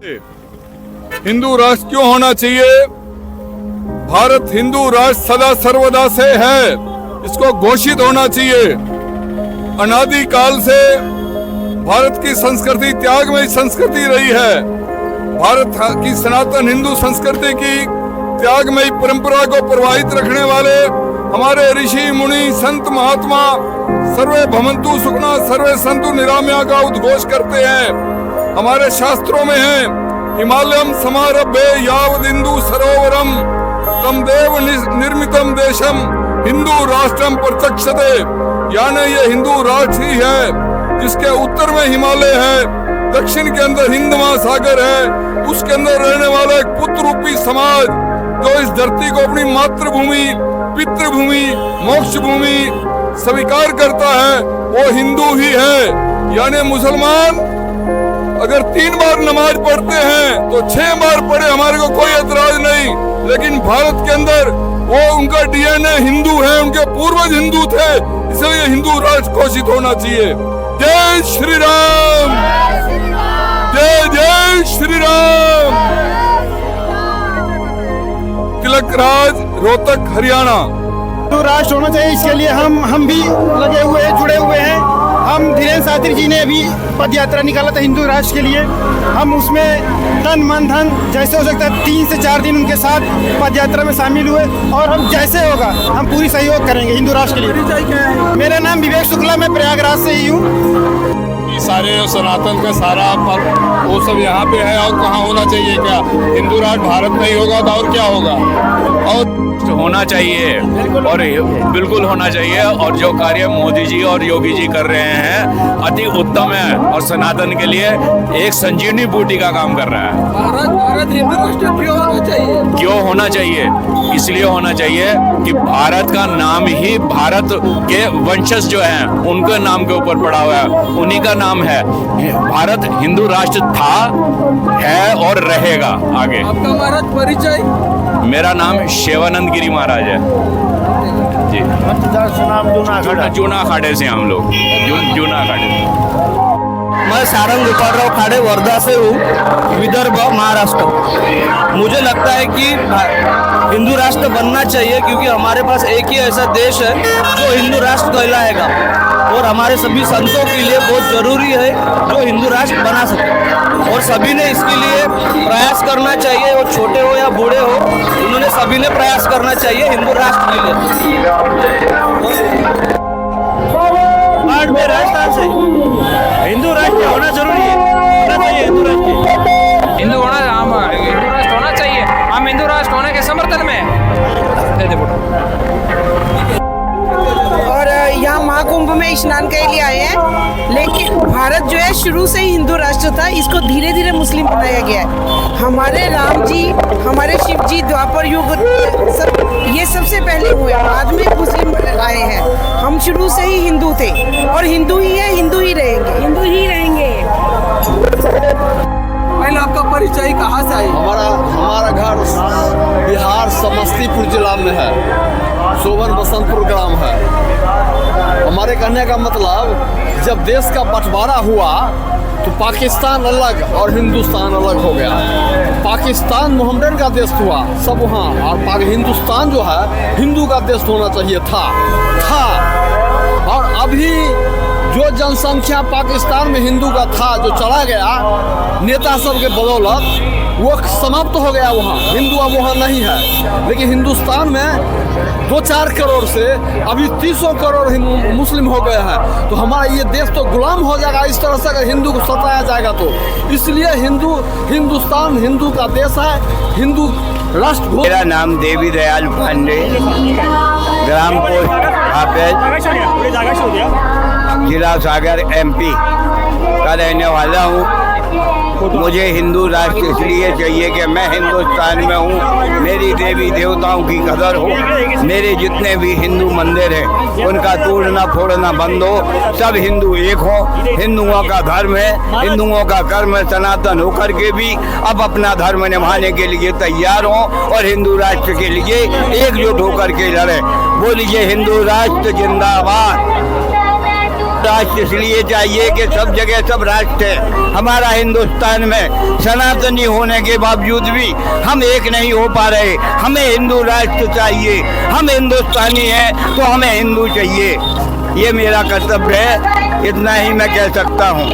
हिंदू राष्ट्र क्यों होना चाहिए? भारत हिंदू राष्ट्र सदा सर्वदा से है, इसको घोषित होना चाहिए। अनादि काल से भारत की संस्कृति त्यागमयी संस्कृति रही है। भारत की सनातन हिंदू संस्कृति की त्यागमयी परंपरा को प्रवाहित रखने वाले हमारे ऋषि मुनि संत महात्मा सर्वे भवन्तु सुखिनः सर्वे सन्तु निरामया का उद्घोष करते हैं। हमारे शास्त्रों में है, हिमालयम समारभ्य यावदिन्दु सरोवरम तम देव निर्मितम देशम हिंदू राष्ट्रम प्रत्यक्षते। यानी ये हिंदू राष्ट्र ही है जिसके उत्तर में हिमालय है, दक्षिण के अंदर हिंद महासागर है, उसके अंदर रहने वाला एक पुत्र रूपी समाज जो इस धरती को अपनी मातृभूमि, पितृभूमि, मोक्ष भूमि स्वीकार करता है, वो हिंदू ही है। यानी मुसलमान अगर 3 बार नमाज पढ़ते हैं तो 6 बार पढ़े, हमारे को कोई एतराज नहीं, लेकिन भारत के अंदर वो उनका डीएनए हिंदू है, उनके पूर्वज हिंदू थे, इसलिए हिंदू राष्ट्र घोषित होना चाहिए। जय श्री राम, जय जय श्री राम। तिलक राज, रोहतक, हरियाणा। हिंदू राष्ट्र होना चाहिए, इसके लिए हम भी लगे हुए हैं, जुड़े हुए हैं। हम धीरेन्द्र शास्त्री जी ने अभी पद यात्रा निकाला था हिंदू राष्ट्र के लिए। हम उसमें तन मन धन जैसे हो सकता है 3 से 4 दिन उनके साथ पद यात्रा में शामिल हुए, और हम जैसे होगा हम पूरी सहयोग करेंगे हिंदू राष्ट्र के लिए। मेरा नाम विवेक शुक्ला, मैं प्रयागराज से ही हूँ। सारे सनातन का सारा पर्व वो सब यहाँ पे है, और कहाँ होना चाहिए? क्या हिंदू राष्ट्र भारत में ही होगा तो और क्या होगा? और होना चाहिए, और बिल्कुल होना चाहिए। और जो कार्य मोदी जी और योगी जी कर रहे हैं अति उत्तम है, और सनातन के लिए एक संजीवनी बूटी का काम कर रहा है। भारत हिंदू राष्ट्र क्यों होना चाहिए? क्यों होना चाहिए? इसलिए होना चाहिए कि भारत का नाम ही भारत के वंशज जो हैं उनके नाम के ऊपर पड़ा हुआ है, उन्हीं का नाम है। भारत हिंदू राष्ट्र था, है और रहेगा आगे। आपका महाराज परिचय? मेरा नाम शिवानंद गिरी महाराज है जी। जूना खाड़े से हम लोग, जूना खाड़े। मैं सारंग गोपालराव खाड़े वर्धा से हूँ, विदर्भ, महाराष्ट्र। मुझे लगता है कि हिंदू राष्ट्र बनना चाहिए, क्योंकि हमारे पास एक ही ऐसा देश है जो हिंदू राष्ट्र कहलाएगा, और हमारे सभी संतों के लिए बहुत जरूरी है जो हिंदू राष्ट्र बना सके, और सभी ने इसके लिए प्रयास करना चाहिए, वो छोटे हो या बूढ़े हो, उन्होंने सभी ने प्रयास करना चाहिए हिंदू राष्ट्र के लिए। में राजस्थान से हिंदू राष्ट्र होना जरूरी है, होना चाहिए हिंदू राष्ट्र। हिंदू राष्ट्र होना चाहिए। हम हिंदू राष्ट्र होने के समर्थन में और यहाँ महाकुंभ में स्नान के लिए आए हैं। लेकिन भारत जो है शुरू से ही हिंदू राष्ट्र था, इसको धीरे धीरे मुस्लिम बनाया गया है। हमारे राम जी, हमारे शिव जी द्वापर युग ये सबसे पहले हुए, बाद में मुस्लिम आए हैं। हम शुरू से ही हिंदू थे, और हिंदू ही है, हिंदू ही रहेंगे, हिंदू ही रहेंगे। पहले आपका परिचय कहाँ से आए? हमारा घर बिहार समस्तीपुर जिला में है, सोवन बसंतपुर ग्राम है। हमारे कहने का मतलब, जब देश का बंटवारा हुआ तो पाकिस्तान अलग और हिंदुस्तान अलग हो गया। पाकिस्तान मोहम्मदन का देश हुआ सब वहाँ, और हिंदुस्तान जो है हिंदू का देश होना चाहिए था। और अभी जो जनसंख्या पाकिस्तान में हिंदू का था, जो चला गया नेता सब के बदौलत, वो समाप्त हो गया। वहाँ हिंदू अब वहाँ नहीं है। लेकिन हिंदुस्तान में 2-4 करोड़ से अभी 300 करोड़ मुस्लिम हो गए हैं। तो हमारा ये देश तो गुलाम हो जाएगा इस तरह से, अगर हिंदू को सताया जाएगा तो। इसलिए हिंदुस्तान हिंदू का देश है, हिंदू राष्ट्र। मेरा नाम देवी दयाल पांडे, ग्राम पोस्ट जिला सागर MP का रहने वाला हूँ। मुझे हिंदू राष्ट्र इसलिए चाहिए कि मैं हिंदुस्तान में हूँ, मेरी देवी देवताओं की कदर हो, मेरे जितने भी हिंदू मंदिर हैं उनका तोड़ना फोड़ना बंद हो, सब हिंदू एक हो। हिंदुओं का धर्म है, हिंदुओं का कर्म है, सनातन होकर के भी अब अपना धर्म निभाने के लिए तैयार हो, और हिंदू राष्ट्र के लिए एकजुट होकर के लड़े। बोलिए हिंदू राष्ट्र जिंदाबाद। राष्ट्र इसलिए चाहिए कि सब जगह सब राष्ट्र है। हमारा हिंदुस्तान में सनातनी होने के बावजूद भी हम एक नहीं हो पा रहे। हमें हिंदू राष्ट्र चाहिए। हम हिंदुस्तानी हैं तो हमें हिंदू चाहिए। ये मेरा कर्तव्य है, इतना ही मैं कह सकता हूँ।